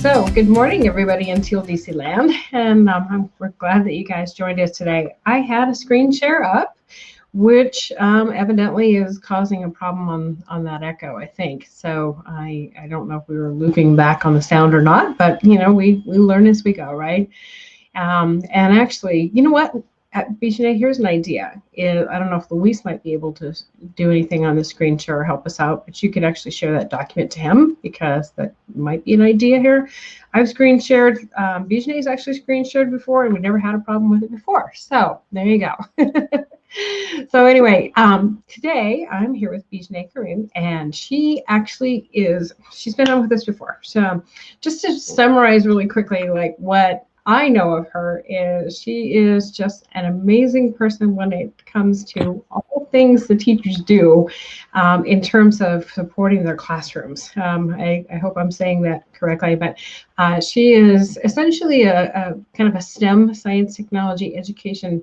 So good morning, everybody in TLDC land, and we're glad that you guys joined us today. I had a screen share up, which evidently is causing a problem on that echo, I think. So I don't know if we were looping back on the sound or not, but you know, we learn as we go, right? And actually, you know what? Bejanae, here's an idea. I don't know if Luis might be able to do anything on the screen share or help us out, but you could actually share that document to him, because that might be an idea here. I've screen shared. Bejanae's actually screen shared before, and we never had a problem with it before. So there you go. So anyway, today I'm here with Bejanae Kareem, and she actually she's been on with us before. So just to summarize really quickly, like what I know of her is she is just an amazing person when it comes to all things the teachers do in terms of supporting their classrooms. I hope I'm saying that correctly, but she is essentially a kind of a STEM, science, technology, education,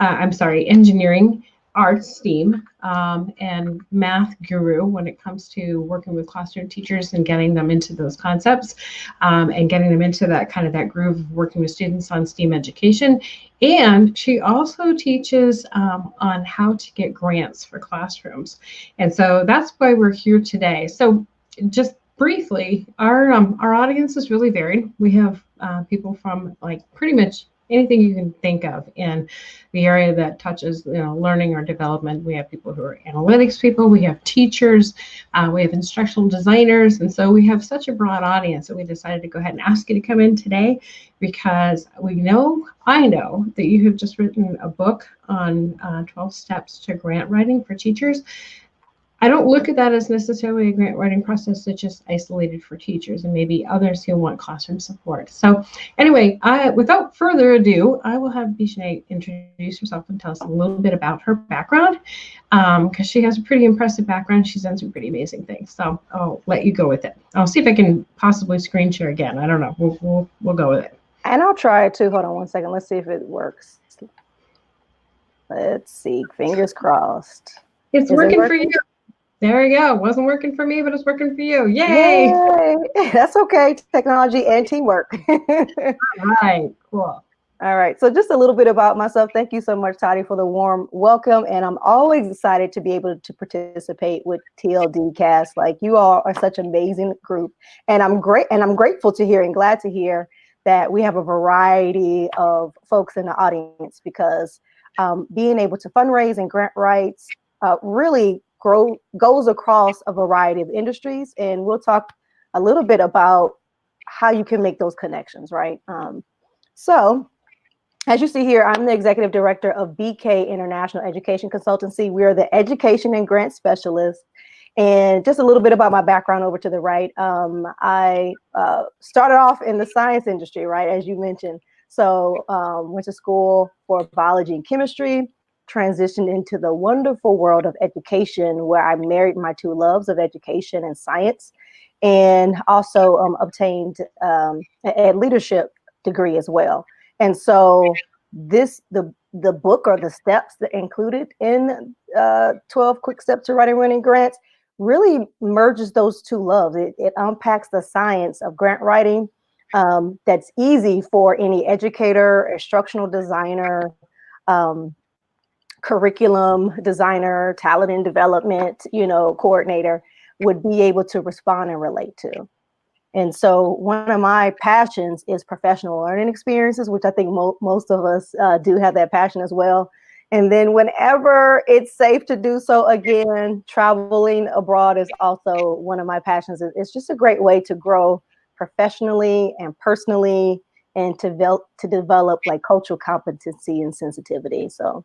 engineering, arts, STEAM, and math guru when it comes to working with classroom teachers and getting them into those concepts and getting them into that kind of that groove of working with students on STEAM education. And she also teaches on how to get grants for classrooms. And so that's why we're here today. So just briefly, our audience is really varied. We have people from like pretty much anything you can think of in the area that touches, learning or development. We have people who are analytics people, we have teachers, we have instructional designers, and so we have such a broad audience that we decided to go ahead and ask you to come in today, because I know that you have just written a book on 12 steps to grant writing for teachers. I don't look at that as necessarily a grant writing process that's just isolated for teachers and maybe others who want classroom support. So anyway, without further ado, I will have Bejanae introduce herself and tell us a little bit about her background, because she has a pretty impressive background. She's done some pretty amazing things. So I'll let you go with it. I'll see if I can possibly screen share again. I don't know. We'll go with it. And I'll try it too. Hold on one second. Let's see if it works. Let's see. Fingers crossed. It's working for you. There you go. Wasn't working for me, but it's working for you. Yay! Yay. That's okay. Technology and teamwork. All right. Cool. All right. So just a little bit about myself. Thank you so much, Toddi, for the warm welcome. And I'm always excited to be able to participate with TLD Cast. Like, you all are such an amazing group. And I'm grateful to hear and glad to hear that we have a variety of folks in the audience, because being able to fundraise and grant rights really goes across a variety of industries, and we'll talk a little bit about how you can make those connections, right? So as you see here, I'm the executive director of BK International Education Consultancy. We're the education and grant specialist. And just a little bit about my background over to the right. I started off in the science industry, right, as you mentioned. So went to school for biology and chemistry, transitioned into the wonderful world of education, where I married my two loves of education and science, and also obtained a leadership degree as well. And so the book, or the steps that included in 12 Quick Steps to Writing Winning Grants, really merges those two loves. It unpacks the science of grant writing that's easy for any educator, instructional designer, curriculum designer, talent and development, coordinator would be able to respond and relate to. And so one of my passions is professional learning experiences, which I think most of us do have that passion as well. And then whenever it's safe to do so, again, traveling abroad is also one of my passions. It's just a great way to grow professionally and personally, and to develop like cultural competency and sensitivity. So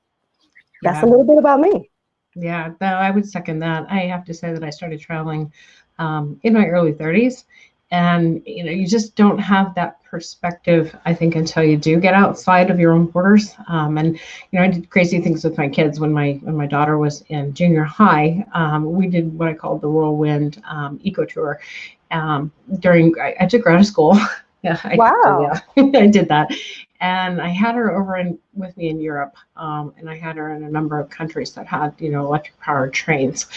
that's a little bit about me. Yeah, no, I would second that. I have to say that I started traveling in my early 30s. And, you just don't have that perspective, I think, until you do get outside of your own borders. And, I did crazy things with my kids when my daughter was in junior high. We did what I called the whirlwind eco tour I took her out of school. Yeah, wow. I did that. And I had her over with me in Europe, and I had her in a number of countries that had, electric powered trains.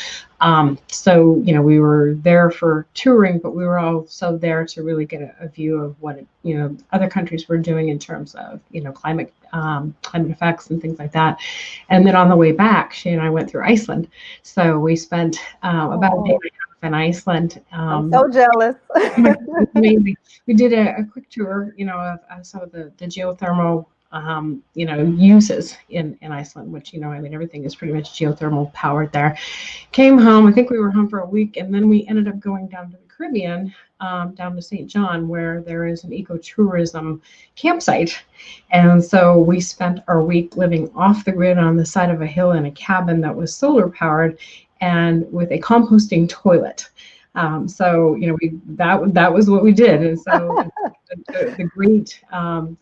So, we were there for touring, but we were also there to really get a view of what, other countries were doing in terms of, climate effects and things like that. And then on the way back, she and I went through Iceland. So we spent about a day and a half in Iceland. I'm so jealous. Amazing. We did a quick tour, of some of the geothermal uses in Iceland, which, everything is pretty much geothermal powered there. Came home, I think we were home for a week, and then we ended up going down to the Caribbean, down to St. John, where there is an ecotourism campsite. And so we spent our week living off the grid on the side of a hill in a cabin that was solar powered and with a composting toilet. So, that was what we did. And so the great,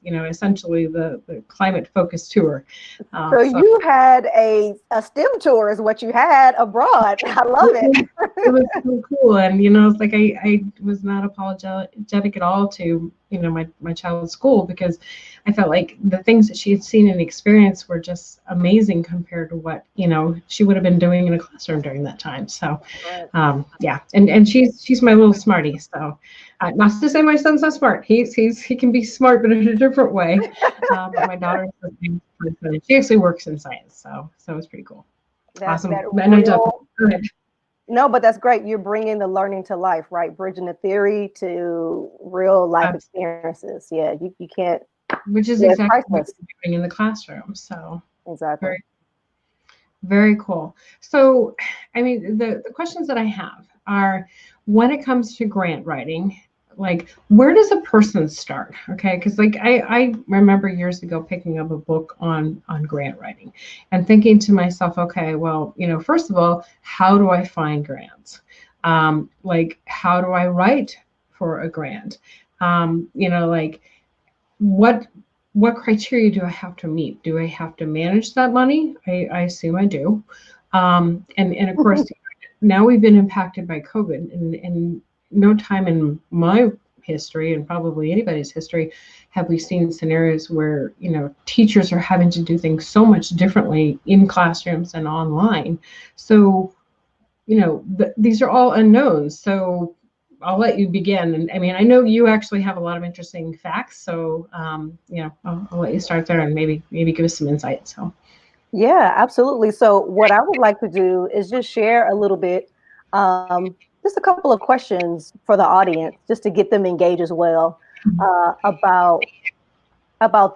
essentially the climate focused tour. So you had a STEM tour is what you had abroad. I love it. It was so cool. And, it's like I was not apologetic at all to, my child's school, because I felt like the things that she had seen and experienced were just amazing compared to what, she would have been doing in a classroom during that time. So, yeah. And she's my little smarty. So not to say my son's not smart. He can be smart, but in a different way. But my daughter, she actually works in science. So it's pretty cool. Awesome. Go ahead. No, but that's great. You're bringing the learning to life, right? Bridging the theory to real life experiences. Yeah, you can't. Which is exactly what we're doing in the classroom. So exactly. Very cool. So, I mean, the questions that I have are, when it comes to grant writing, like, where does a person start? Okay, because like I remember years ago picking up a book on grant writing and thinking to myself, okay, well, first of all, how do I find grants? Like, how do I write for a grant? Like, what criteria do I have to meet? Do I have to manage that money? I assume I do. And of course, now we've been impacted by COVID, and no time in my history, and probably anybody's history, have we seen scenarios where, teachers are having to do things so much differently in classrooms and online. So, these are all unknowns. So I'll let you begin. And I mean, I know you actually have a lot of interesting facts. So, I'll let you start there and maybe give us some insight. So. Yeah, absolutely. So what I would like to do is just share a little bit, just a couple of questions for the audience, just to get them engaged as well, about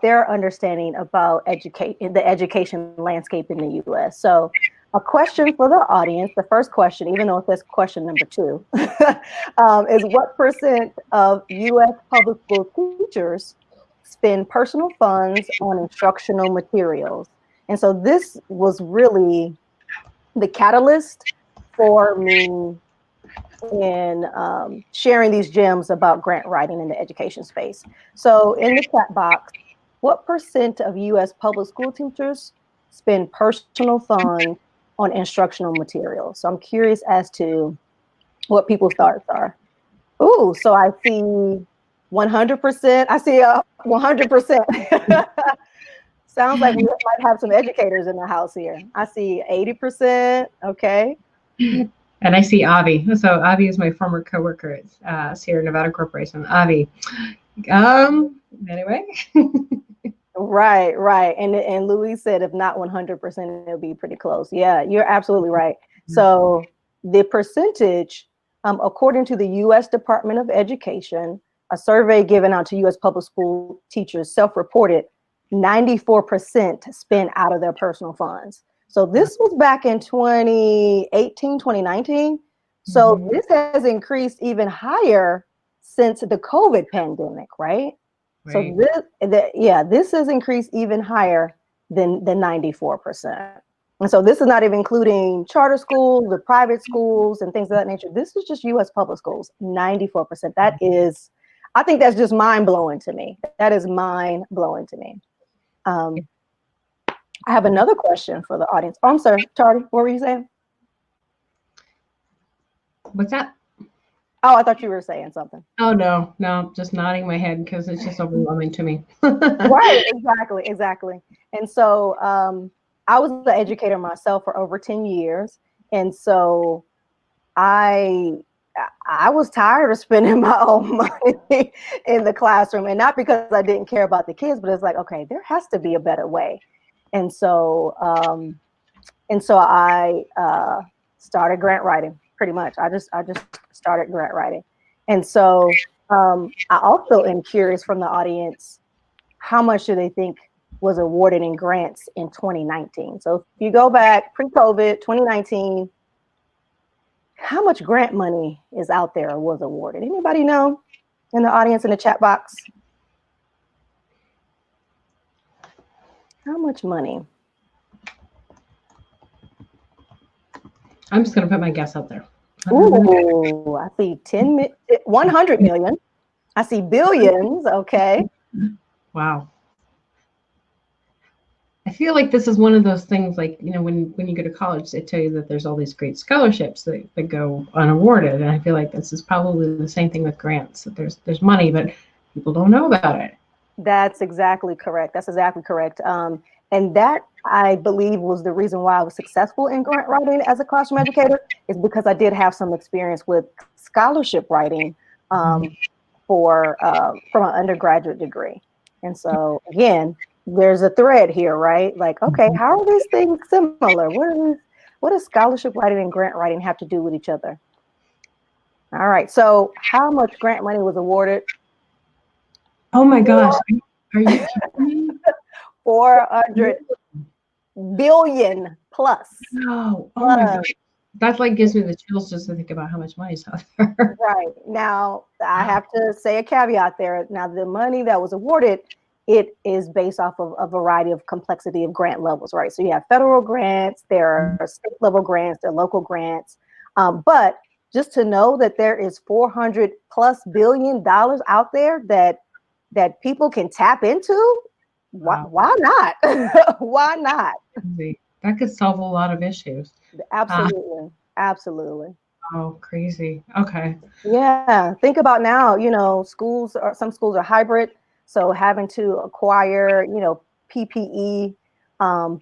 their understanding about the education landscape in the U.S. So a question for the audience, the first question, even though it says question number 2, is what % of U.S. public school teachers spend personal funds on instructional materials? And so this was really the catalyst for me in sharing these gems about grant writing in the education space. So in the chat box, what % of U.S. public school teachers spend personal funds on instructional materials? So I'm curious as to what people's thoughts are. Ooh, so I see 100%. I see 100%. Sounds like we might have some educators in the house here. I see 80%. Okay. And I see Avi. So Avi is my former coworker at Sierra Nevada Corporation. Avi. Anyway. Right. And Louise said if not 100%, it'll be pretty close. Yeah, you're absolutely right. So the percentage, according to the U.S. Department of Education, a survey given out to U.S. public school teachers, self-reported, 94% spent out of their personal funds. So this was back in 2018, 2019. So this has increased even higher since the COVID pandemic, right? So this has increased even higher than the 94%. And so this is not even including charter schools or private schools and things of that nature. This is just U.S. public schools, 94%. That is, I think that's just mind blowing to me. That is mind blowing to me. I have another question for the audience. Oh, I'm sorry, Toddi, what were you saying? What's that? Oh, I thought you were saying something. Oh, no, just nodding my head because it's just overwhelming to me. Right, exactly. And so I was an educator myself for over 10 years. And so I was tired of spending my own money in the classroom, and not because I didn't care about the kids, but it's like, okay, there has to be a better way. And so I started grant writing. Pretty much, I just started grant writing. And so I also am curious from the audience, how much do they think was awarded in grants in 2019? So if you go back pre-COVID, 2019, how much grant money is out there or was awarded? Anybody know in the audience, in the chat box? How much money? I'm just going to put my guess out there. Ooh, I see 100 million. I see billions. Okay. Wow. I feel like this is one of those things, like, you know, when you go to college, they tell you that there's all these great scholarships that go unawarded. And I feel like this is probably the same thing with grants, that there's money, but people don't know about it. That's exactly correct. And that, I believe, was the reason why I was successful in grant writing as a classroom educator, is because I did have some experience with scholarship writing from an undergraduate degree. And so again, there's a thread here, right? Like, okay, how are these things similar? What does scholarship writing and grant writing have to do with each other? All right. So how much grant money was awarded? Oh my gosh. Are you kidding me? 400 billion plus. Oh my gosh. That like gives me the chills just to think about how much money's out there. Right. Now, I have to say a caveat there. Now, the money that was awarded, it is based off of a variety of complexity of grant levels, right? So you have federal grants, there are state level grants, there are local grants. But just to know that there is $400+ billion out there that people can tap into, Wow. why not? Why not? That could solve a lot of issues. Absolutely. Oh, crazy. Okay. Yeah. Think about now, some schools are hybrid. So having to acquire, PPE,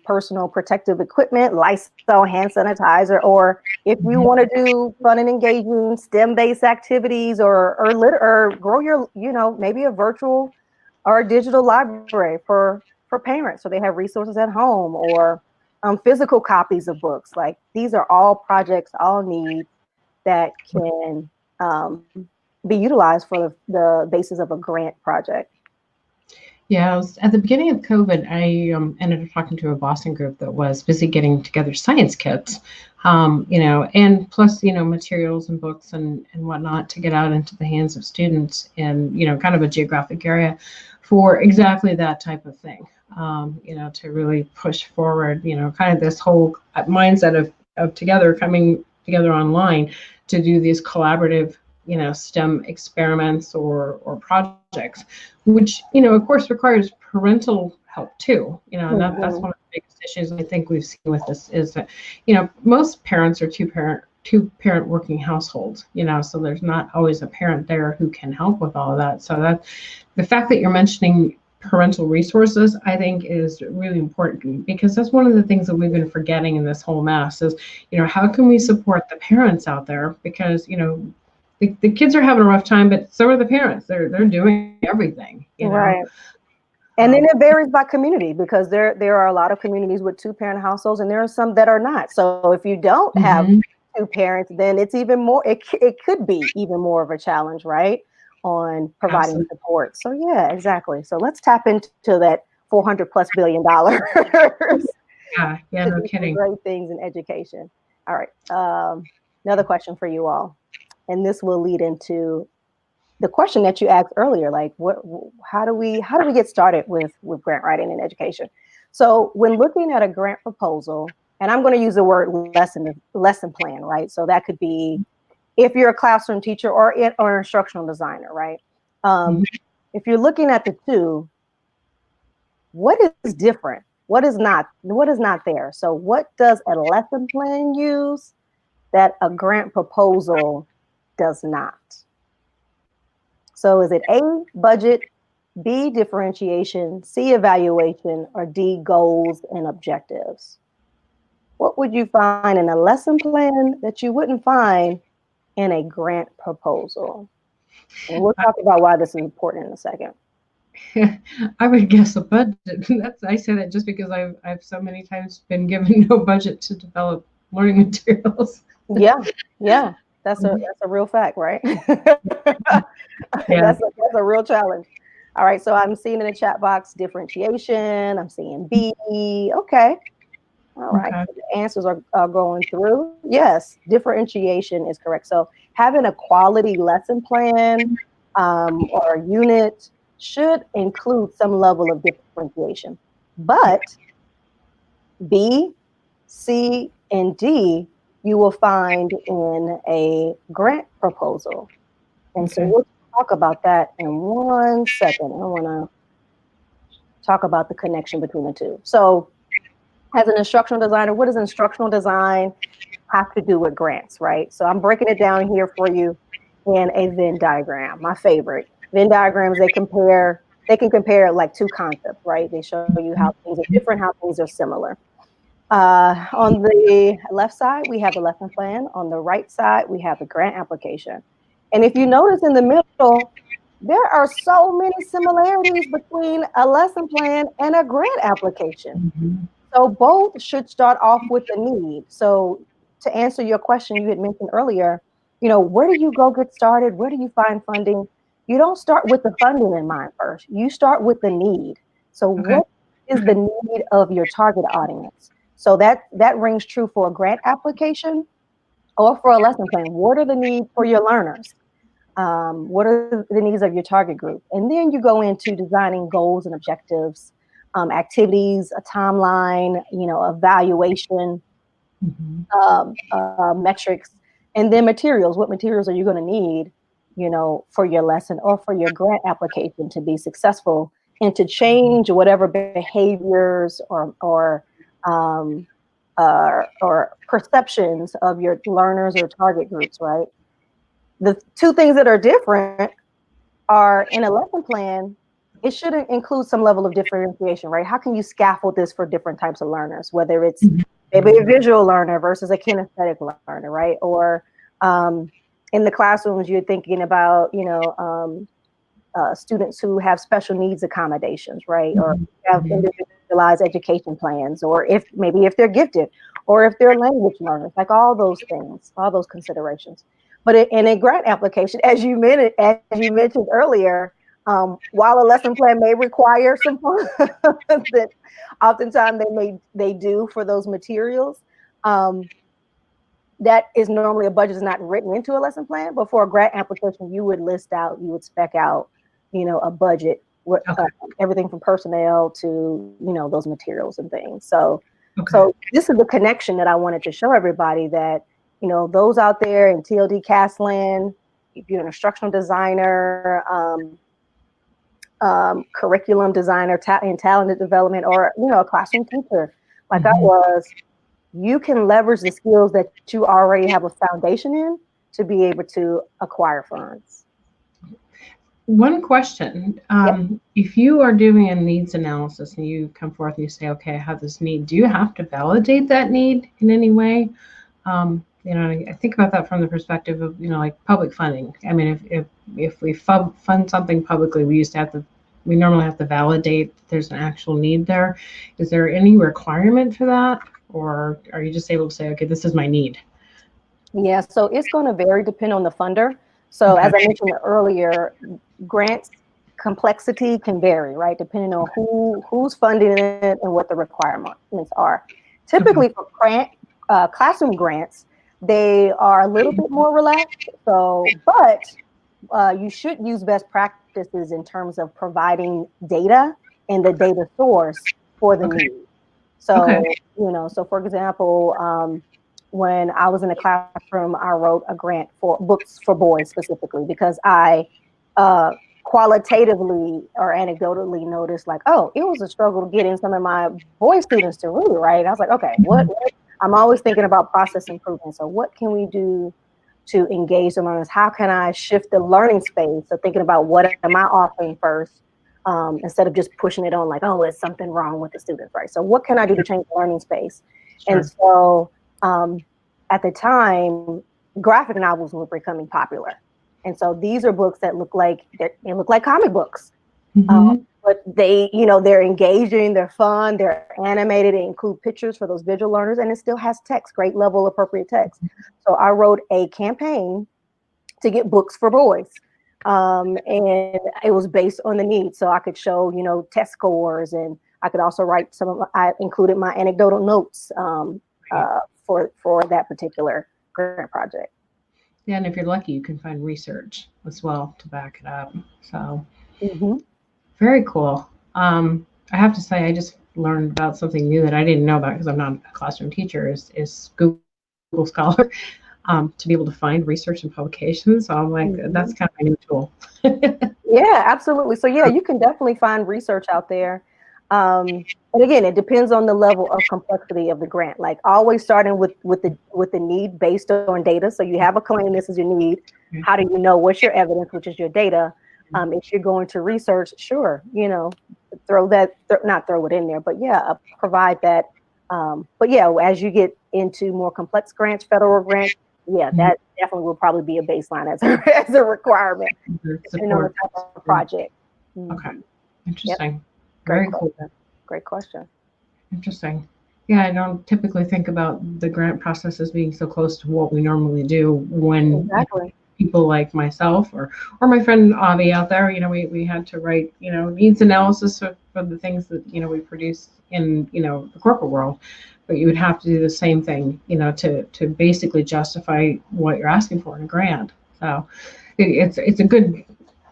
personal protective equipment, Lysol hand sanitizer, or if you want to do fun and engaging STEM-based activities or grow your, maybe a virtual or a digital library for parents, so they have resources at home, or physical copies of books. Like, these are all projects, all needs that can be utilized for the basis of a grant project. Yeah, at the beginning of COVID, I ended up talking to a Boston group that was busy getting together science kits, and plus, materials and books and whatnot to get out into the hands of students in, kind of a geographic area for exactly that type of thing, to really push forward, kind of this whole mindset of coming together online to do these collaborative, STEM experiments or projects, which, of course requires parental help too, and that's one of the biggest issues I think we've seen with this is that, most parents are two parent working households, so there's not always a parent there who can help with all of that. So that the fact that you're mentioning parental resources, I think, is really important, because that's one of the things that we've been forgetting in this whole mess is, how can we support the parents out there? Because, the kids are having a rough time, but so are the parents. They're doing everything, Right. And then it varies by community, because there are a lot of communities with two-parent households, and there are some that are not. So if you don't have two parents, then it's even more, it could be even more of a challenge, right, on providing support. So yeah, exactly. So let's tap into that $400+ billion. Yeah, no kidding. Great things in education. All right. Another question for you all, and this will lead into the question that you asked earlier, like, how do we get started with grant writing in education? So when looking at a grant proposal, and I'm going to use the word lesson plan, right? So that could be if you're a classroom teacher or instructional designer, right? If you're looking at the two, what is different? What is not there? So what does a lesson plan use that a grant proposal does not. So is it A, budget, B, differentiation, C, evaluation, or D, goals and objectives? What would you find in a lesson plan that you wouldn't find in a grant proposal? And we'll talk about why this is important in a second. I would guess a budget. I say that just because I've so many times been given no budget to develop learning materials. Yeah. That's a real fact, right? That's a real challenge. All right, so I'm seeing in the chat box differentiation. I'm seeing B. Okay. All right. Okay. So the answers are going through. Yes, differentiation is correct. So having a quality lesson plan or unit should include some level of differentiation. But B, C, and D, you will find in a grant proposal. And so we'll talk about that in 1 second. I want to talk about the connection between the two. So as an instructional designer, what does instructional design have to do with grants, right? So I'm breaking it down here for you in a Venn diagram, my favorite. Venn diagrams, they can compare like two concepts, right? They show you how things are different, how things are similar. On the left side, we have the lesson plan. On the right side, we have the grant application. And if you notice in the middle, there are so many similarities between a lesson plan and a grant application. Mm-hmm. So both should start off with the need. So to answer your question you had mentioned earlier, where do you go get started? Where do you find funding? You don't start with the funding in mind first. You start with the need. So what is the need of your target audience? So that rings true for a grant application or for a lesson plan. What are the needs for your learners? What are the needs of your target group? And then you go into designing goals and objectives, activities, a timeline, evaluation, metrics, and then materials. What materials are you going to need, for your lesson or for your grant application to be successful and to change whatever behaviors or perceptions of your learners or target groups, right? The two things that are different are in a lesson plan, it should include some level of differentiation, right? How can you scaffold this for different types of learners, whether it's maybe a visual learner versus a kinesthetic learner, right? Or in the classrooms, you're thinking about, students who have special needs accommodations, right? Or have individualized education plans, or if they're gifted, or if they're language learners, like all those things, all those considerations. But in a grant application, as you mentioned earlier, while a lesson plan may require some funds that oftentimes they do for those materials, that is normally a budget is not written into a lesson plan. But for a grant application, you would spec out, a budget, everything from personnel to those materials and things. So this is the connection that I wanted to show everybody, that those out there in TLD CAS land, if you're an instructional designer, curriculum designer, in talented development, or a classroom teacher like I was, you can leverage the skills that you already have a foundation in to be able to acquire funds. One question, if you are doing a needs analysis and you come forth and you say, okay, I have this need, do you have to validate that need in any way? I think about that from the perspective of, like public funding. I mean, if we fund something publicly, we normally have to validate that there's an actual need there. Is there any requirement for that? Or are you just able to say, okay, this is my need? Yeah, so it's going to vary depending on the funder. So as I mentioned earlier, grants complexity can vary, right? Depending on who's funding it and what the requirements are. Typically for classroom grants, they are a little bit more relaxed. But you should use best practices in terms of providing data and the data source for the need. So, so for example, when I was in a classroom, I wrote a grant for books for boys specifically, because I qualitatively or anecdotally noticed, like, oh, it was a struggle getting some of my boy students to read, right? And I was like, okay, what I'm always thinking about process improvement. So what can we do to engage the learners? How can I shift the learning space? So thinking about what am I offering first, instead of just pushing it on like, oh, it's something wrong with the students, right? So what can I do to change the learning space? Sure. And so at the time, graphic novels were becoming popular. And so these are books that look like comic books. But they, they're engaging, they're fun, they're animated, they include pictures for those visual learners, and it still has text, great level appropriate text. So I wrote a campaign to get books for boys. And it was based on the needs. So I could show, test scores, and I could also write I included my anecdotal notes for that particular grant project. Yeah, and if you're lucky, you can find research as well to back it up. So very cool. I have to say, I just learned about something new that I didn't know about because I'm not a classroom teacher. Is Google Scholar, to be able to find research and publications. So I'm like, that's kind of a new tool. Yeah, absolutely. So yeah, you can definitely find research out there. And again, it depends on the level of complexity of the grant. Like always starting with the need based on data. So you have a claim, this is your need. How do you know what's your evidence, which is your data? If you're going to research, sure, not throw it in there, but yeah, provide that. But yeah, as you get into more complex grants, federal grants, yeah, that definitely will probably be a baseline as a requirement, depending on the type of project. Okay, interesting. Yep. Very cool. Great question. Interesting. Yeah, I don't typically think about the grant process as being so close to what we normally do when people like myself or my friend Avi out there, we had to write, needs analysis for the things that, we produce in, the corporate world. But you would have to do the same thing, to basically justify what you're asking for in a grant. So it's a good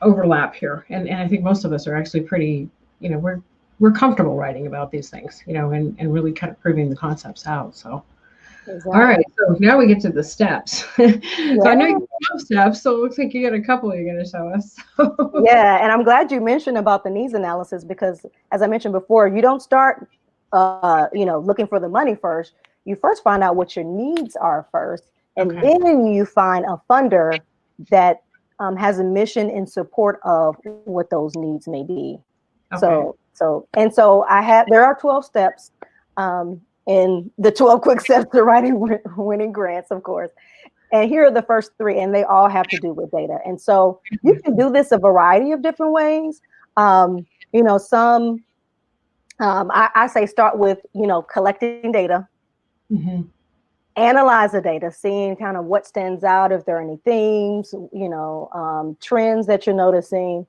overlap here. And I think most of us are actually pretty, we're comfortable writing about these things, and really kind of proving the concepts out. So, all right. So now we get to the steps. So I know you have steps, so it looks like you got a couple you're going to show us. Yeah, and I'm glad you mentioned about the needs analysis because, as I mentioned before, you don't start, looking for the money first. You first find out what your needs are first, and then you find a funder that has a mission in support of what those needs may be. So there are 12 steps, and the 12 quick steps to writing winning grants, of course. And here are the first 3, and they all have to do with data. And so you can do this a variety of different ways. I say start with, collecting data, analyze the data, seeing kind of what stands out, if there are any themes, trends that you're noticing.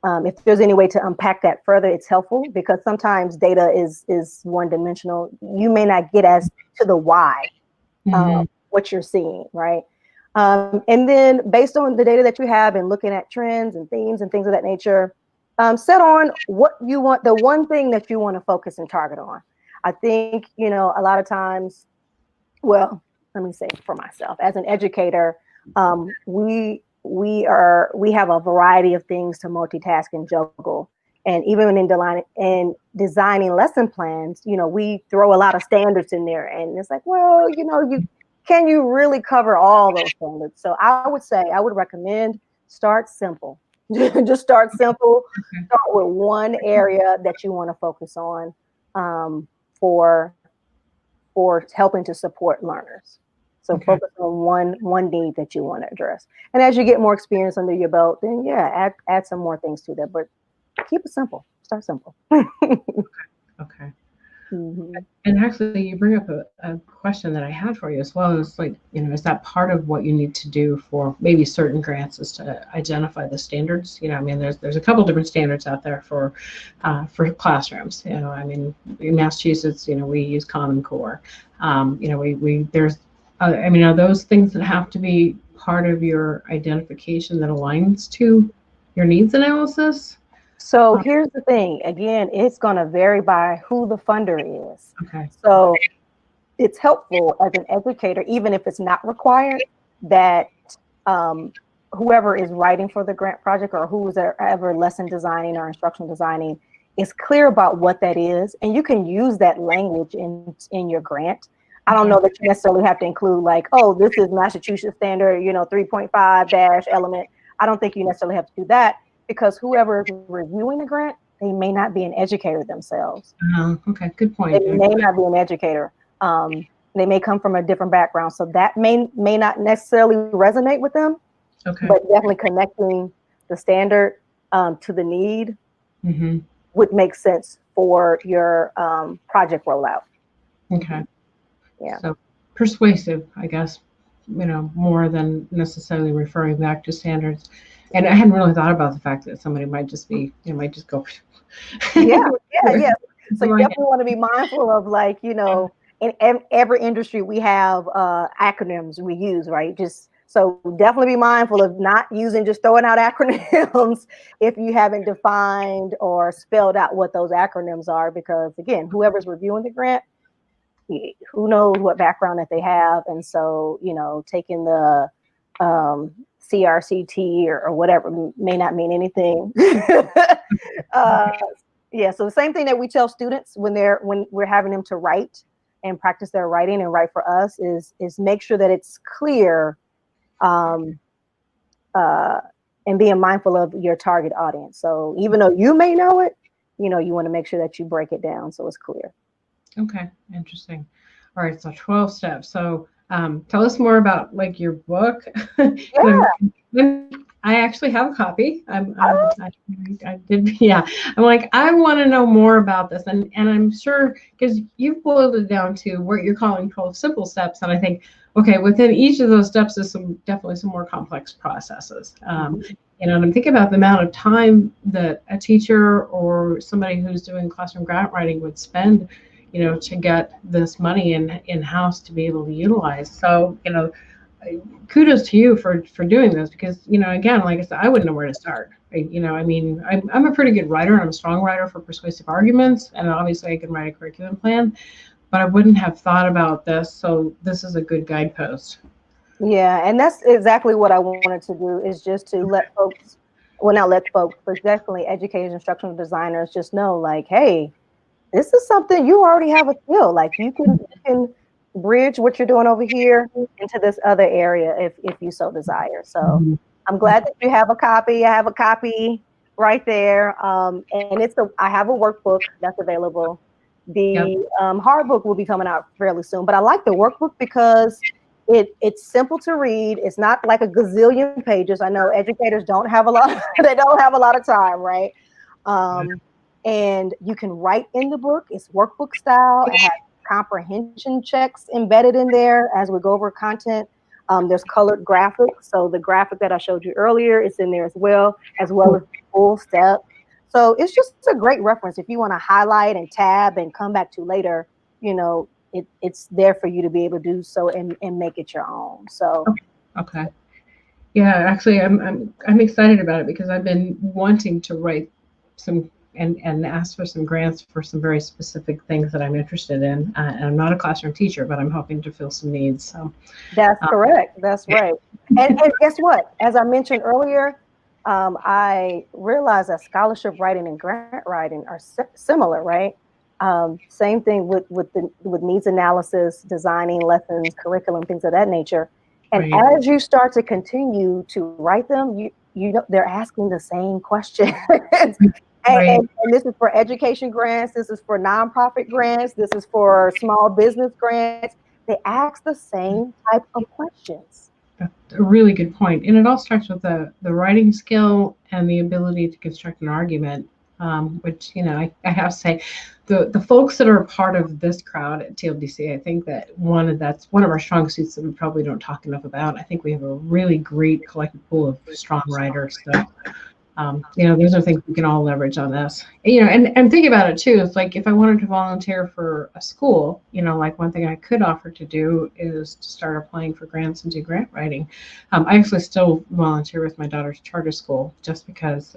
If there's any way to unpack that further, it's helpful because sometimes data is one-dimensional. You may not get as to the why, what you're seeing, right? And then based on the data that you have and looking at trends and themes and things of that nature, set on what you want, the one thing that you want to focus and target on. I think, a lot of times, well, let me say for myself, as an educator, we have a variety of things to multitask and juggle. And even in designing lesson plans, we throw a lot of standards in there. And it's like, well, can you really cover all those standards? So I would recommend start simple. Just start simple. Start with one area that you want to focus on for helping to support learners. So focus on one need that you want to address. And as you get more experience under your belt, then add some more things to that. But keep it simple. Start simple. Okay. And actually, you bring up a question that I had for you as well. It's like, is that part of what you need to do for maybe certain grants is to identify the standards? There's a couple different standards out there for classrooms. In Massachusetts, we use Common Core. Are those things that have to be part of your identification that aligns to your needs analysis? So here's the thing. Again, it's going to vary by who the funder is. Okay. So it's helpful as an educator, even if it's not required, that whoever is writing for the grant project or who is ever lesson designing or instructional designing is clear about what that is. And you can use that language in your grant. I don't know that you necessarily have to include like, oh, this is Massachusetts standard, 3.5 dash element. I don't think you necessarily have to do that, because whoever is reviewing the grant, they may not be an educator themselves. Okay, good point. They may not be an educator. They may come from a different background, so that may not necessarily resonate with them. Okay. But definitely connecting the standard to the need would make sense for your project rollout. Okay. Yeah. So persuasive, I guess, more than necessarily referring back to standards. And I hadn't really thought about the fact that somebody might just be, might just go. Yeah. So you definitely want to be mindful of, like, in every industry we have acronyms we use, right? So definitely be mindful of not just throwing out acronyms if you haven't defined or spelled out what those acronyms are, because again, whoever's reviewing the grant, who knows what background that they have. And so, taking the CRCT or whatever may not mean anything. So the same thing that we tell students when we're having them to write and practice their writing and write for us is make sure that it's clear, and being mindful of your target audience. So even though you may know it, you want to make sure that you break it down so it's clear. Okay, interesting. All right, so 12 steps. So tell us more about like your book. Yeah. I actually have a copy. I did. Yeah. I'm like, I want to know more about this. And I'm sure, because you've boiled it down to what you're calling 12 simple steps. And I think, okay, within each of those steps is definitely some more complex processes. And I'm thinking about the amount of time that a teacher or somebody who's doing classroom grant writing would spend, to get this money in-house to be able to utilize. So, kudos to you for doing this, because, again, like I said, I wouldn't know where to start. I'm a pretty good writer, and I'm a strong writer for persuasive arguments, and obviously I can write a curriculum plan, but I wouldn't have thought about this. So this is a good guidepost. Yeah, and that's exactly what I wanted to do, is just to let folks, well, not let folks, but definitely educators, instructional designers just know, like, hey, this is something you already have a skill. Like, you can bridge what you're doing over here into this other area if you so desire. So I'm glad that you have a copy. I have a copy right there. And I have a workbook that's available. The hard book will be coming out fairly soon, but I like the workbook because it's simple to read. It's not like a gazillion pages. I know educators don't have a lot. They don't have a lot of time, right? And you can write in the book. It's workbook style. It has comprehension checks embedded in there as we go over content. There's colored graphics. So the graphic that I showed you earlier is in there as well as the full step. So it's just a great reference. If you want to highlight and tab and come back to later, it's there for you to be able to do so and make it your own. So. Okay. Yeah, actually, I'm excited about it, because I've been wanting to write some and ask for some grants for some very specific things that I'm interested in. And I'm not a classroom teacher, but I'm hoping to fill some needs. So that's correct. That's right. And guess what? As I mentioned earlier, I realized that scholarship writing and grant writing are similar, right? Same thing with needs analysis, designing lessons, curriculum, things of that nature. And as you start to continue to write them, you know they're asking the same questions. And this is for education grants. This is for nonprofit grants. This is for small business grants. They ask the same type of questions. That's a really good point. And it all starts with the writing skill and the ability to construct an argument, which, I have to say, the folks that are a part of this crowd at TLDC, I think that's one of our strong suits that we probably don't talk enough about. I think we have a really great collective pool of strong writers. So, those are things we can all leverage on this. And think about it too. It's like, if I wanted to volunteer for a school, like one thing I could offer to do is to start applying for grants and do grant writing. I actually still volunteer with my daughter's charter school, just because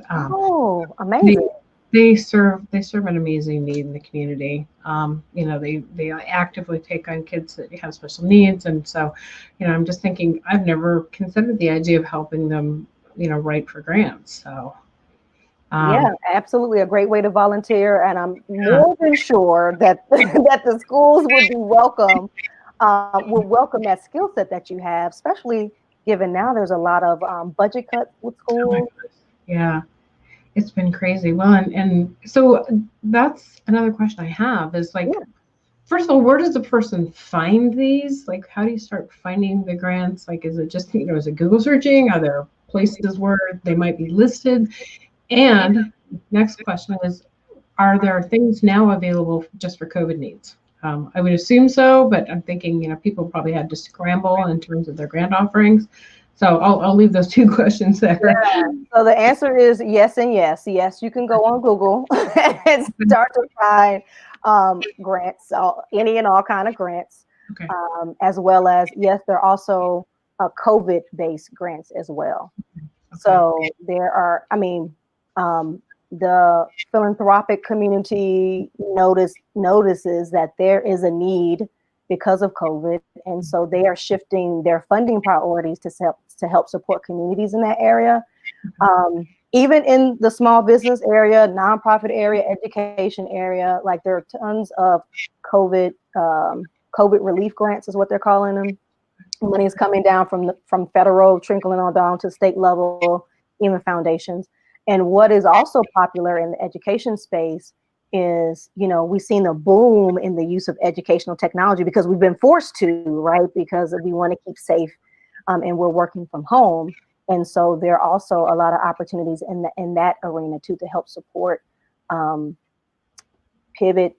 amazing. They serve an amazing need in the community. They actively take on kids that have special needs, and so, I'm just thinking, I've never considered the idea of helping them, write for grants. So yeah, absolutely, a great way to volunteer, and I'm more than sure that that the schools would be welcome would welcome that skill set that you have, especially given now there's a lot of budget cuts with schools. Yeah, it's been crazy. Well, and so that's another question I have is like, Yeah. first of all, where does a person find these? Like, how do you start finding the grants? Like, is it just, is it Google searching? Are there places where they might be listed? And next question is, are there things now available just for COVID needs? I would assume so, but I'm thinking, people probably had to scramble in terms of their grant offerings. So I'll leave those two questions there. Yeah. So the answer is yes and yes. Yes, you can go on Google and start to find grants, any and all kind of grants, Okay. as well as, yes, there are also COVID-based grants as well. Okay. So there are, the philanthropic community notices that there is a need because of COVID, and so they are shifting their funding priorities to help support communities in that area. Even in the small business area, nonprofit area, education area, like there are tons of COVID relief grants is what they're calling them. Money is coming down from federal, trickling on down to state level, even foundations. And what is also popular in the education space is, we've seen a boom in the use of educational technology because we've been forced to, right? Because we want to keep safe, and we're working from home. And so there are also a lot of opportunities in that arena too to help support pivot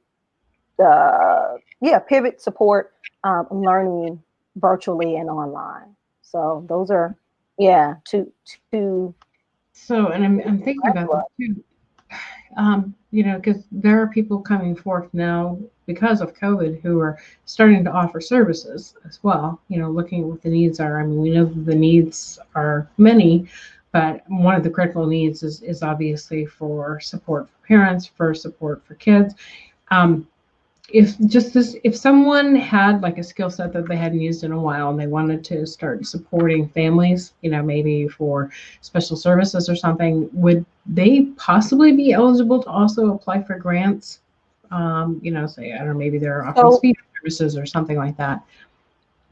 support learning virtually and online. So those are two. So, and I'm thinking about that too. Because there are people coming forth now because of COVID who are starting to offer services as well, looking at what the needs are. I mean, we know that the needs are many, but one of the critical needs is obviously for support for parents, for support for kids. If someone had like a skill set that they hadn't used in a while and they wanted to start supporting families, maybe for special services or something, would they possibly be eligible to also apply for grants? Say, I don't know, maybe they're offering speech services or something like that.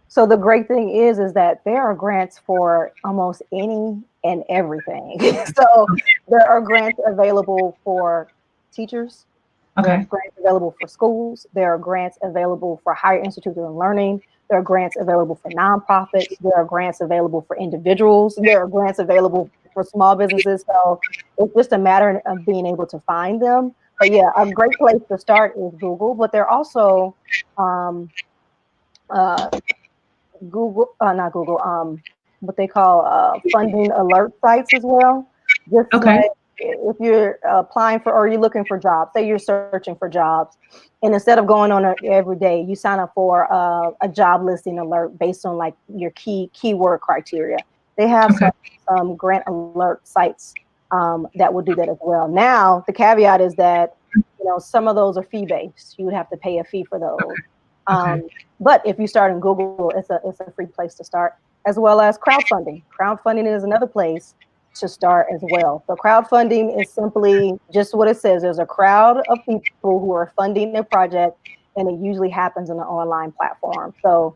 So the great thing is that there are grants for almost any and everything. So there are grants available for teachers. Okay. There are grants available for schools. There are grants available for higher institutions of learning. There are grants available for nonprofits. There are grants available for individuals. There are grants available for small businesses. So it's just a matter of being able to find them. But yeah, a great place to start is Google. But there are also what they call funding alert sites as well. Just like if you're applying for, or you're looking for jobs, say you're searching for jobs, and instead of going on every day, you sign up for a job listing alert based on like your keyword criteria. They have some grant alert sites that will do that as well. Now, the caveat is that, some of those are fee-based. You would have to pay a fee for those. But if you start in Google, it's a free place to start, as well as crowdfunding. Crowdfunding is another place to start as well. So crowdfunding is simply just what it says. There's a crowd of people who are funding their project, and it usually happens on an online platform. So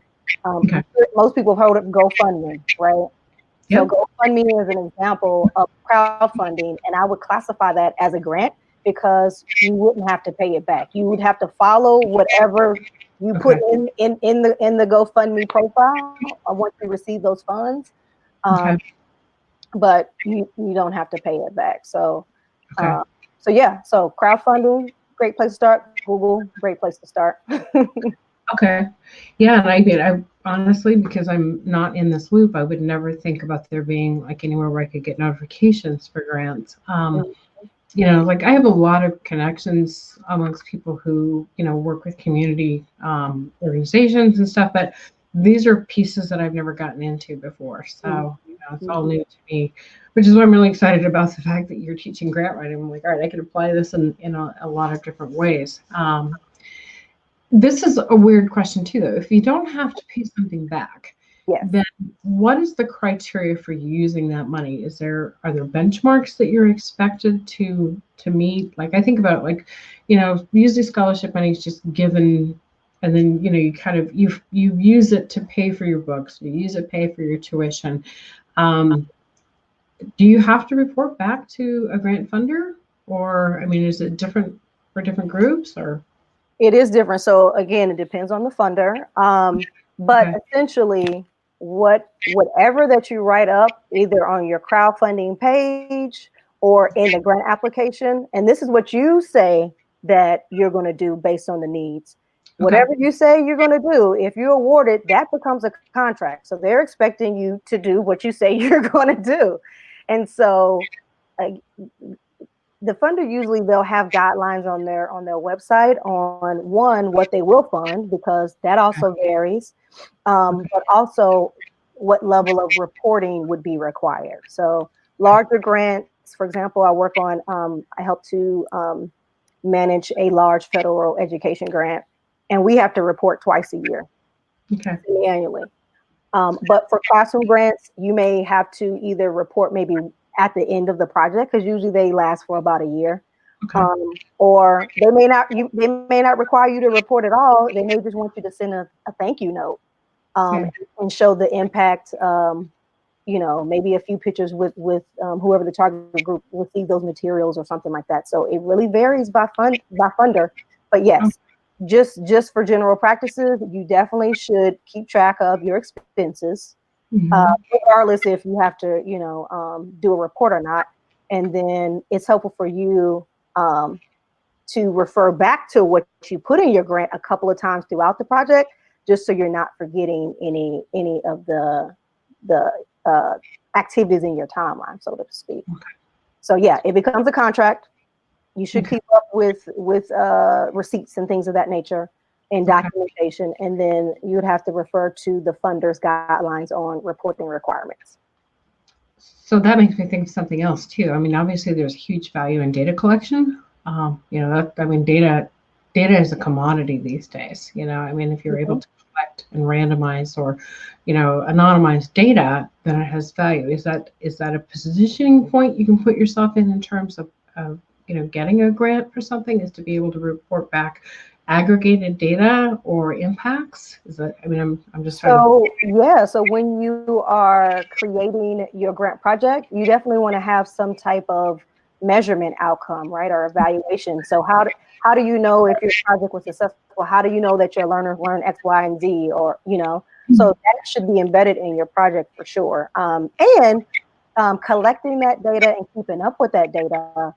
most people have heard of GoFundMe, right? Yep. So GoFundMe is an example of crowdfunding, and I would classify that as a grant because you wouldn't have to pay it back. You would have to follow whatever you put in the GoFundMe profile once you receive those funds. But you don't have to pay it back. So, so crowdfunding, great place to start. Google, great place to start. Okay. Yeah, and I honestly, because I'm not in this loop, I would never think about there being like anywhere where I could get notifications for grants. Like I have a lot of connections amongst people who, work with community organizations and stuff, but these are pieces that I've never gotten into before. So, it's all new to me, which is why I'm really excited about the fact that you're teaching grant writing. I'm like, all right, I can apply this in a lot of different ways. This is a weird question too, though. If you don't have to pay something back, then what is the criteria for using that money? Are there benchmarks that you're expected to meet? Like I think about usually scholarship money is just given and then you kind of you use it to pay for your books, you use it to pay for your tuition. Do you have to report back to a grant funder, or I mean, is it different for different groups, or? It is different. So again, it depends on the funder. But essentially, whatever that you write up, either on your crowdfunding page or in the grant application, and this is what you say that you're going to do based on the needs. Whatever you say you're going to do, if you're awarded, that becomes a contract. So they're expecting you to do what you say you're going to do. And so the funder, usually they'll have guidelines on their website on what they will fund, because that also varies, but also what level of reporting would be required. So larger grants, for example, I help to manage a large federal education grant, and we have to report twice a year, annually. But for classroom grants, you may have to either report maybe at the end of the project, because usually they last for about a year. Or they may not require you to report at all. They may just want you to send a thank you note, and show the impact. Maybe a few pictures with whoever the target group receive those materials or something like that. So it really varies by funder. But yes, just for general practices, you definitely should keep track of your expenses. Regardless if you have to, do a report or not. And then it's helpful for you to refer back to what you put in your grant a couple of times throughout the project, just so you're not forgetting any of the activities in your timeline, so to speak. So yeah, it becomes a contract. You should keep up with receipts and things of that nature, and documentation, and then you'd have to refer to the funder's guidelines on reporting requirements. So that makes me think of something else too. I mean, obviously there's huge value in data collection. Data is a commodity these days. I mean, if you're able to collect and randomize or, anonymize data, then it has value. Is that a positioning point you can put yourself in terms of getting a grant for something, is to be able to report back aggregated data or impacts? Is that, I mean, I'm just trying to. So when you are creating your grant project, you definitely want to have some type of measurement outcome, right, or evaluation. So how do you know if your project was successful? How do you know that your learners learn X, Y, and Z, or so that should be embedded in your project for sure. And collecting that data and keeping up with that data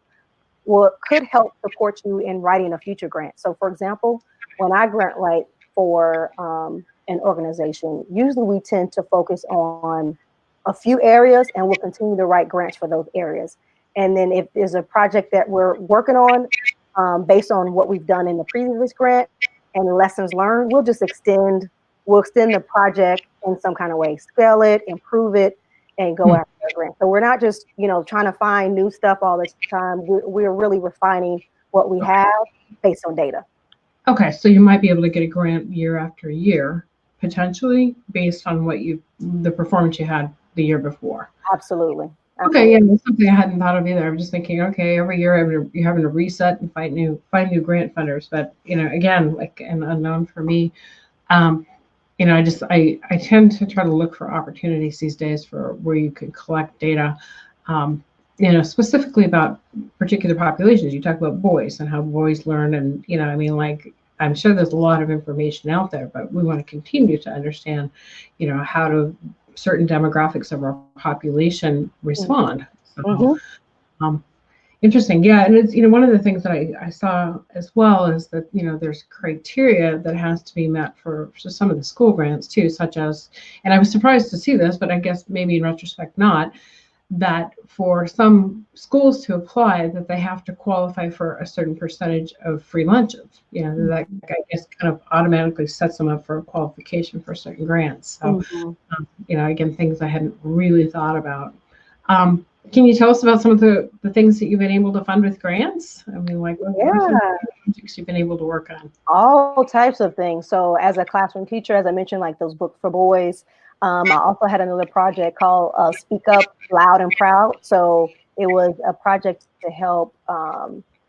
could help support you in writing a future grant. So for example, when I grant write for an organization, usually we tend to focus on a few areas, and we'll continue to write grants for those areas. And then if there's a project that we're working on based on what we've done in the previous grant and lessons learned, we'll extend the project in some kind of way, scale it, improve it, and go after a grant. So we're not just, trying to find new stuff all the time. We're really refining what we have based on data. Okay, so you might be able to get a grant year after year, potentially, based on the performance you had the year before. Absolutely. Okay, yeah, that's something I hadn't thought of either. I'm just thinking, okay, every year you're having to reset and find new grant funders. But again, like an unknown for me. I tend to try to look for opportunities these days for where you can collect data, specifically about particular populations. You talk about boys and how boys learn, and I'm sure there's a lot of information out there, but we want to continue to understand, how certain demographics of our population respond. So, interesting. Yeah. And it's, one of the things that I saw as well is that, there's criteria that has to be met for some of the school grants too, such as, and I was surprised to see this, but I guess maybe in retrospect not, that for some schools to apply, that they have to qualify for a certain percentage of free lunches. That I guess kind of automatically sets them up for a qualification for certain grants. So, again, things I hadn't really thought about. Can you tell us about some of the things that you've been able to fund with grants? I mean, what projects you've been able to work on? All types of things. So as a classroom teacher, as I mentioned, like those books for boys, I also had another project called Speak Up Loud and Proud. So it was a project to help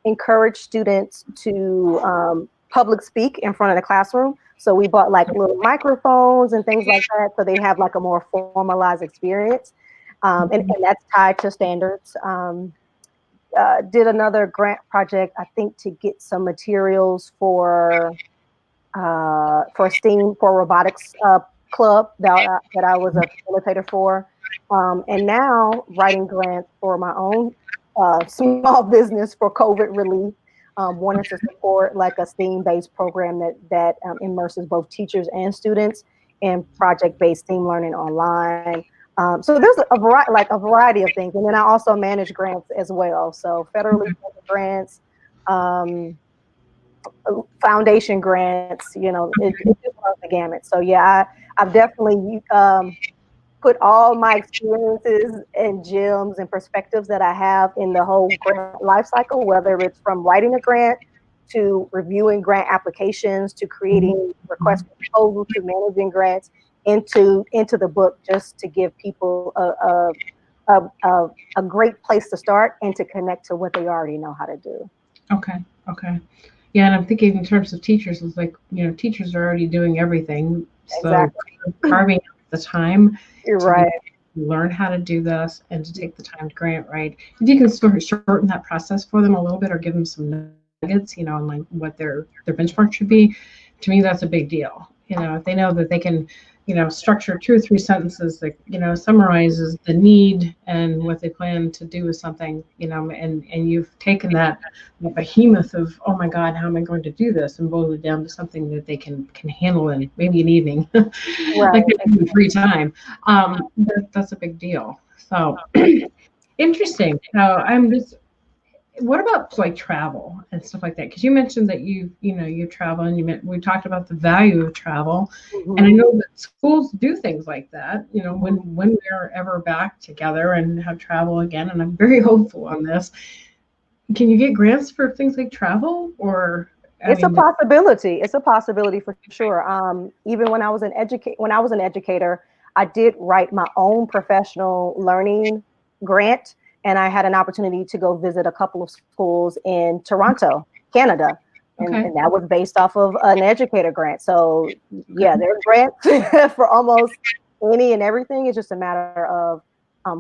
encourage students to public speak in front of the classroom. So we bought like little microphones and things like that, so they have like a more formalized experience. And that's tied to standards. Did another grant project, I think, to get some materials for STEAM, for robotics club that I was a facilitator for. And now writing grants for my own small business for COVID relief. Wanted to support like a STEAM-based program that immerses both teachers and students in project-based STEAM learning online. So there's a variety of things, and then I also manage grants as well. So federally funded grants, foundation grants. You know, it just runs the gamut. So yeah, I've definitely put all my experiences and gems and perspectives that I have in the whole grant life cycle, whether it's from writing a grant to reviewing grant applications to creating requests for proposals to managing grants into the book, just to give people a great place to start and to connect to what they already know how to do. Okay. Yeah, and I'm thinking in terms of teachers, it's like, you know, teachers are already doing everything. So Exactly. carving out the time You're to right. learn how to do this and to take the time to grant, right? If you can sort of shorten that process for them a little bit or give them some nuggets, you know, on like what their benchmark should be, to me, that's a big deal. You know, if they know that they can, you know, structure 2 or 3 sentences that, you know, summarizes the need and what they plan to do with something, you know, and you've taken that behemoth of, oh my God, how am I going to do this, and boiled it down to something that they can handle in maybe an evening, like in free time. That's a big deal. So interesting. What about like travel and stuff like that? Because you mentioned that you travel, and we talked about the value of travel, and I know that schools do things like that. You know, when we're ever back together and have travel again, and I'm very hopeful on this. Can you get grants for things like travel, or? It's a possibility. It's a possibility for sure. Even when I was an educator, I did write my own professional learning grant, and I had an opportunity to go visit a couple of schools in Toronto, Canada, and that was based off of an educator grant. So yeah, there's grants for almost any and everything. It's just a matter of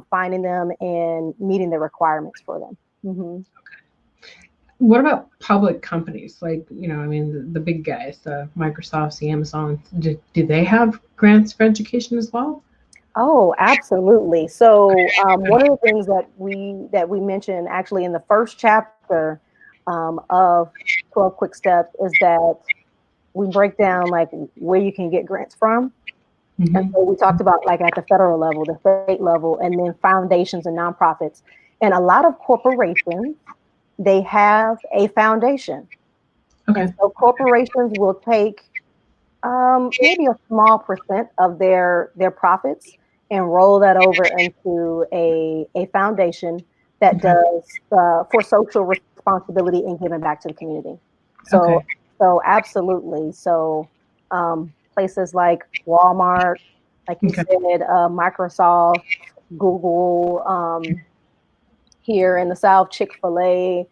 finding them and meeting the requirements for them. Mm-hmm. What about public companies? Like, you know, I mean, the big guys, the Microsofts, the Amazon, do they have grants for education as well? Oh, absolutely. So one of the things that we mentioned actually in the first chapter of 12 Quick Steps is that we break down like where you can get grants from. And so we talked about like at the federal level, the state level, and then foundations and nonprofits. And a lot of corporations, they have a foundation. And so corporations will take maybe a small percent of their profits and roll that over into a foundation that does for social responsibility and giving back to the community. So absolutely. So places like Walmart, like you said, Microsoft, Google, here in the South, Chick-fil-A,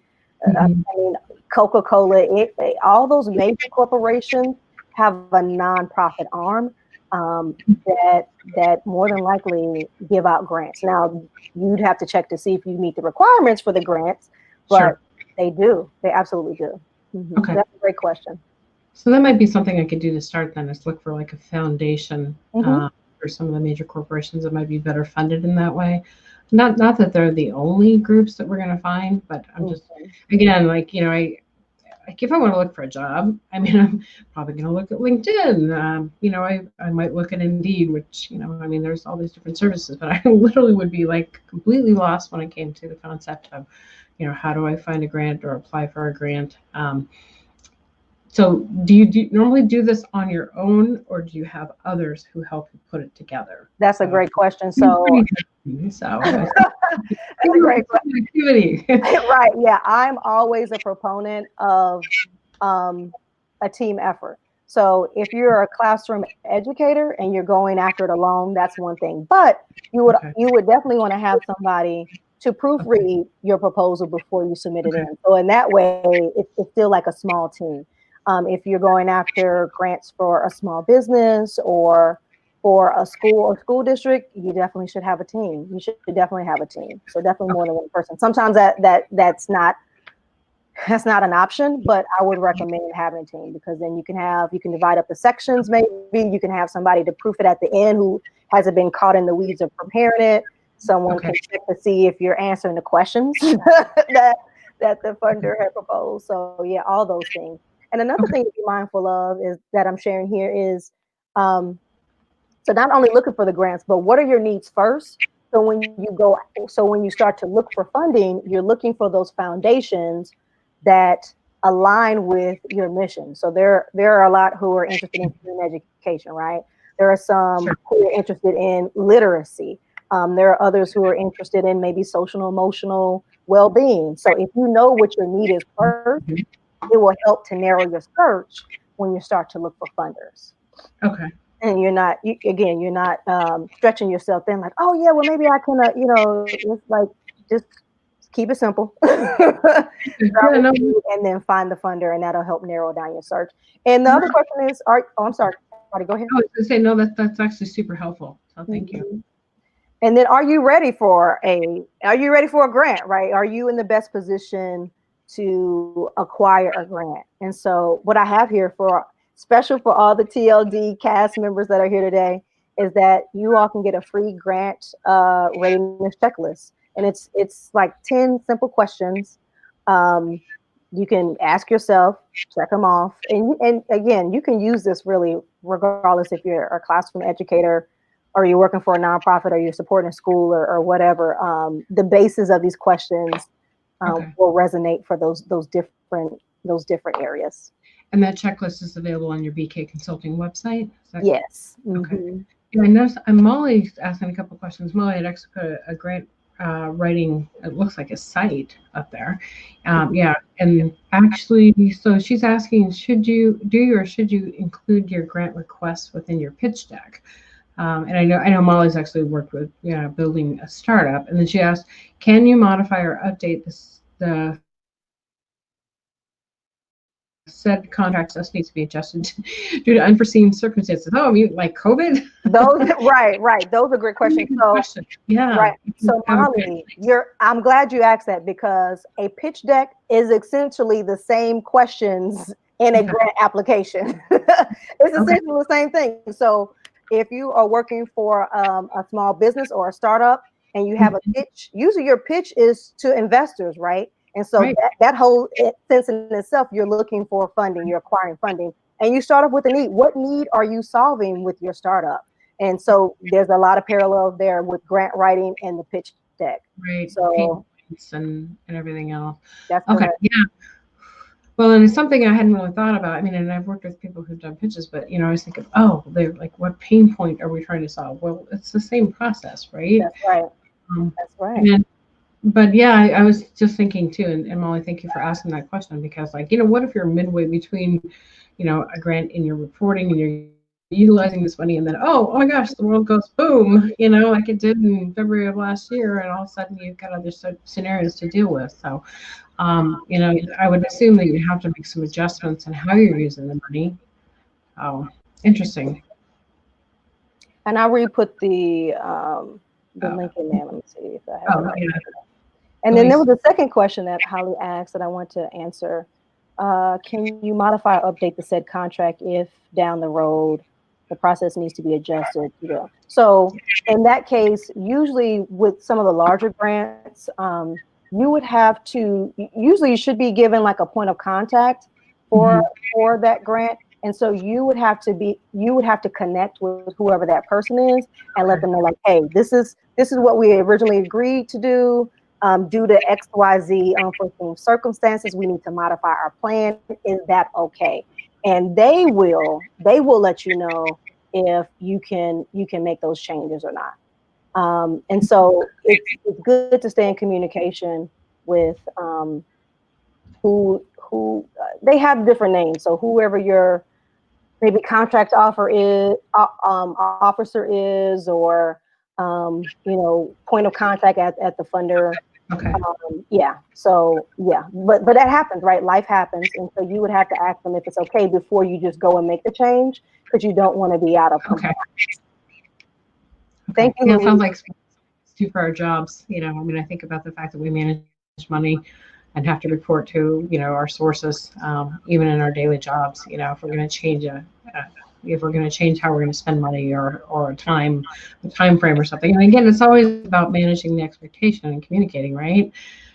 I mean, Coca-Cola, all those major corporations have a nonprofit arm that more than likely give out grants. Now, you'd have to check to see if you meet the requirements for the grants, but they do. They absolutely do. That's a great question. So that might be something I could do to start then, is look for like a foundation for some of the major corporations that might be better funded in that way. Not that they're the only groups that we're going to find, but I'm just, again, like, you know, if I want to look for a job, I mean, I'm probably going to look at LinkedIn. You know, I might look at Indeed, which, you know, I mean, there's all these different services, but I literally would be like completely lost when it came to the concept of, you know, how do I find a grant or apply for a grant? So do you normally do this on your own, or do you have others who help you put it together? That's a great question. So that's a great question. Right. Yeah. I'm always a proponent of a team effort. So if you're a classroom educator and you're going after it alone, that's one thing. But you would definitely want to have somebody to proofread your proposal before you submit it in. So in that way, it's still like a small team. If you're going after grants for a small business or for a school or school district, you definitely should have a team. You should definitely have a team. So definitely more than one person. Sometimes that's not an option, but I would recommend having a team, because then you can divide up the sections. Maybe you can have somebody to proof it at the end who hasn't been caught in the weeds of preparing it. Someone can check to see if you're answering the questions that the funder had proposed. So yeah, all those things. And another thing to be mindful of is that I'm sharing here is, so not only looking for the grants, but what are your needs first? So when you start to look for funding, you're looking for those foundations that align with your mission. So there are a lot who are interested in student education, right? There are some who are interested in literacy. There are others who are interested in maybe social and emotional well-being. So if you know what your need is first, it will help to narrow your search when you start to look for funders. Okay. And you're not stretching yourself thin, like, oh yeah, well maybe I can, it's like, just keep it simple. And then find the funder, and that'll help narrow down your search. And the other question is, I'm sorry, go ahead. I was going to say, no, that's actually super helpful. So thank you. And then are you ready for a grant, right? Are you in the best position to acquire a grant? And so what I have here special for all the TLD cast members that are here today is that you all can get a free grant readiness checklist. And it's like 10 simple questions. You can ask yourself, check them off. And again, you can use this really regardless if you're a classroom educator or you're working for a nonprofit or you're supporting a school or whatever. The basis of these questions will resonate for those different areas. And that checklist is available on your BK Consulting website? Yes. Okay. Yeah, I noticed Molly's asking a couple of questions. Molly had actually put a grant writing, it looks like a site up there. Yeah, and actually, so she's asking, should you include your grant requests within your pitch deck? And I know Molly's actually worked with building a startup, and then she asked, can you modify or update the said contract just needs to be adjusted due to unforeseen circumstances? Oh, I mean, like COVID? Right. Those are great questions. So, yeah. Right. So, Molly, I'm glad you asked that, because a pitch deck is essentially the same questions in a grant application. It's essentially the same thing. So, if you are working for a small business or a startup and you have a pitch, usually your pitch is to investors, right? And so that whole sense in itself, you're looking for funding, you're acquiring funding, and you start off with a need. What need are you solving with your startup? And so there's a lot of parallels there with grant writing and the pitch deck. Right. So and everything else. That's okay. Correct. Yeah. Well, and it's something I hadn't really thought about. I mean, and I've worked with people who've done pitches, but I was thinking, they're like, what pain point are we trying to solve? Well, it's the same process, right? That's right. That's right. But yeah, I was just thinking too, and Molly, thank you for asking that question, because what if you're midway between, a grant in your reporting and you're utilizing this money, and then oh my gosh, the world goes boom, like it did in February of last year, and all of a sudden you've got other scenarios to deal with. So, I would assume that you have to make some adjustments in how you're using the money. Oh, interesting. And I'll re-put the link in there. Let me see if I have it right. And then there was a second question that Holly asked that I want to answer. Can you modify or update the said contract if down the road the process needs to be adjusted? So in that case, usually with some of the larger grants, you would have to, usually you should be given like a point of contact for that grant. And so you would have to connect with whoever that person is and let them know, like, hey, this is what we originally agreed to do. Due to XYZ unforeseen circumstances, we need to modify our plan. Is that okay? And they will let you know if you can make those changes or not. And so it's good to stay in communication with who they have different names. So whoever your maybe contract officer is, or point of contact at the funder. Okay. Yeah. So yeah, but that happens, right? Life happens, and so you would have to ask them if it's okay before you just go and make the change, because you don't want to be out of compliance. Okay. Thank you, Yeah, it sounds Louise. like it's too for our jobs. I mean, I think about the fact that we manage money and have to report to, our sources, even in our daily jobs. If we're going to change if we're going to change how we're going to spend money or a time frame or something. And again, it's always about managing the expectation and communicating, right?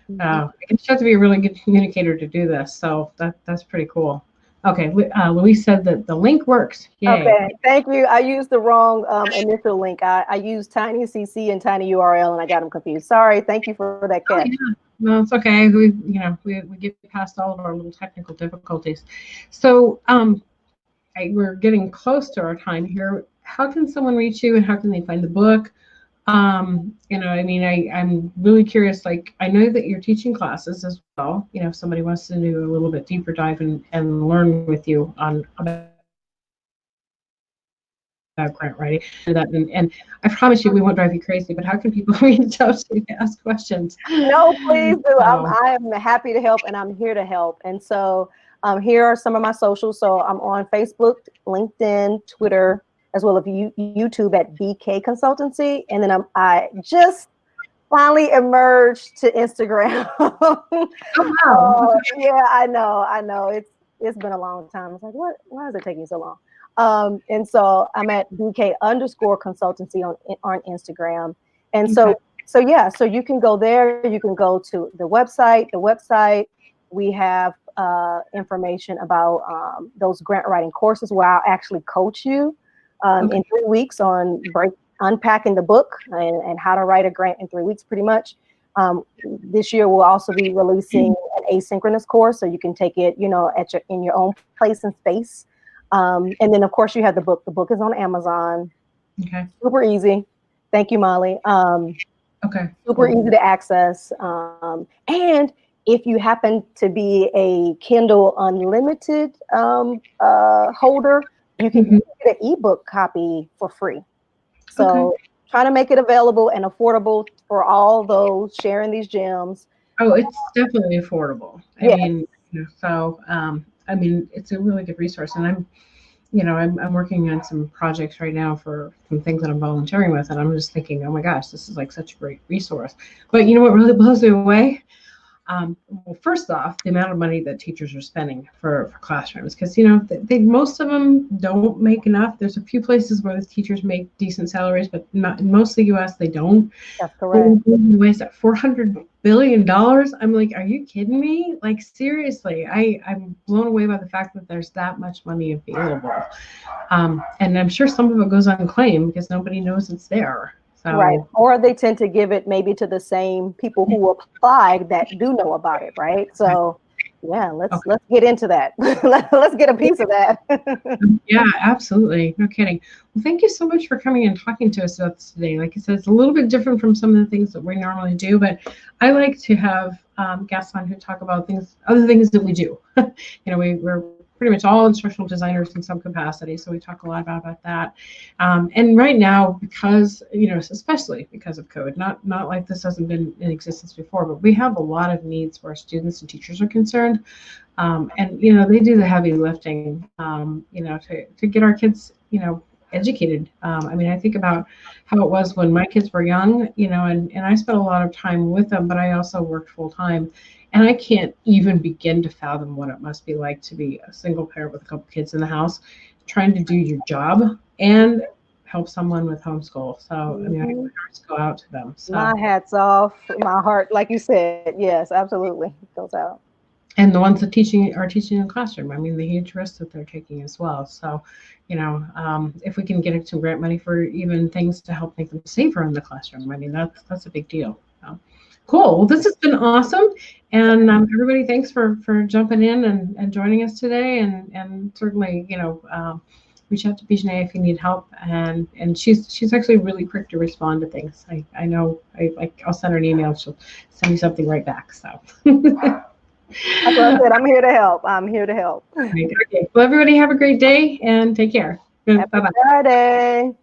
You just have to be a really good communicator to do this. So that's pretty cool. Okay, Louise said that the link works. Yay. Okay, thank you. I used the wrong initial link. I used TinyCC and TinyURL, and I got them confused. Sorry. Thank you for that Oh, catch. yeah. No, it's okay. We get past all of our little technical difficulties. So we're getting close to our time here. How can someone reach you, and how can they find the book? I mean, I'm really curious. Like, I know that you're teaching classes as well. If somebody wants to do a little bit deeper dive and learn with you on about grant writing, and I promise you, we won't drive you crazy. But how can people reach out to you to ask questions? No, please do. So, I am happy to help, and I'm here to help. And so here are some of my socials. So I'm on Facebook, LinkedIn, Twitter, as well as YouTube at BK Consultancy. And then I just finally emerged to Instagram. oh wow. Yeah, I know. It's been a long time. It's like, why is it taking so long? And so I'm at BK_consultancy on Instagram. And so yeah, so you can go there. You can go to the website. We have information about those grant writing courses where I'll actually coach you in 3 weeks on unpacking the book and how to write a grant in 3 weeks, pretty much. This year we'll also be releasing an asynchronous course, so you can take it, in your own place and space. And then of course you have the book. The book is on Amazon. Okay. Super easy. Thank you, Molly. Okay. Super easy to access. And if you happen to be a Kindle Unlimited holder, you can get an ebook copy for free. So trying to make it available and affordable for all those sharing these gems. Oh, it's definitely affordable. I mean, I mean, it's a really good resource, and I'm working on some projects right now for some things that I'm volunteering with, and I'm just thinking, oh my gosh, this is like such a great resource. But what really blows me away? Well, first off, the amount of money that teachers are spending for classrooms, because they most of them don't make enough. There's a few places where the teachers make decent salaries, but not in most of the U.S. they don't. That's correct. Waste at $400 billion. I'm like, are you kidding me? Like, seriously, I'm blown away by the fact that there's that much money available, and I'm sure some of it goes unclaimed because nobody knows it's there. So, right. Or they tend to give it maybe to the same people who applied that do know about it, right? So yeah, let's get into that. Let's get a piece of that. Yeah, absolutely. No kidding. Well, thank you so much for coming and talking to us about this today. Like I said, it's a little bit different from some of the things that we normally do, but I like to have guests on who talk about other things that we do. We're pretty much all instructional designers in some capacity, so we talk a lot about that. And right now, because especially because of COVID, not like this hasn't been in existence before, but we have a lot of needs where students and teachers are concerned, and they do the heavy lifting, to get our kids educated. I mean, I think about how it was when my kids were young, and I spent a lot of time with them, but I also worked full time. And I can't even begin to fathom what it must be like to be a single parent with a couple kids in the house, trying to do your job and help someone with homeschool. So, I mean, my hearts go out to them. So. My hat's off. My heart, like you said, yes, absolutely, goes out. And the ones that are teaching in the classroom. I mean, the huge risks that they're taking as well. So, if we can get some grant money for even things to help make them safer in the classroom, I mean, that's a big deal. So. Cool. Well, this has been awesome. And everybody, thanks for jumping in and joining us today. And certainly, reach out to Bejanae if you need help. And she's actually really quick to respond to things. I know I'll send her an email. She'll send me something right back. So. That's what I said. I'm here to help. Okay. Well, everybody have a great day and take care. Happy Bye-bye. Friday.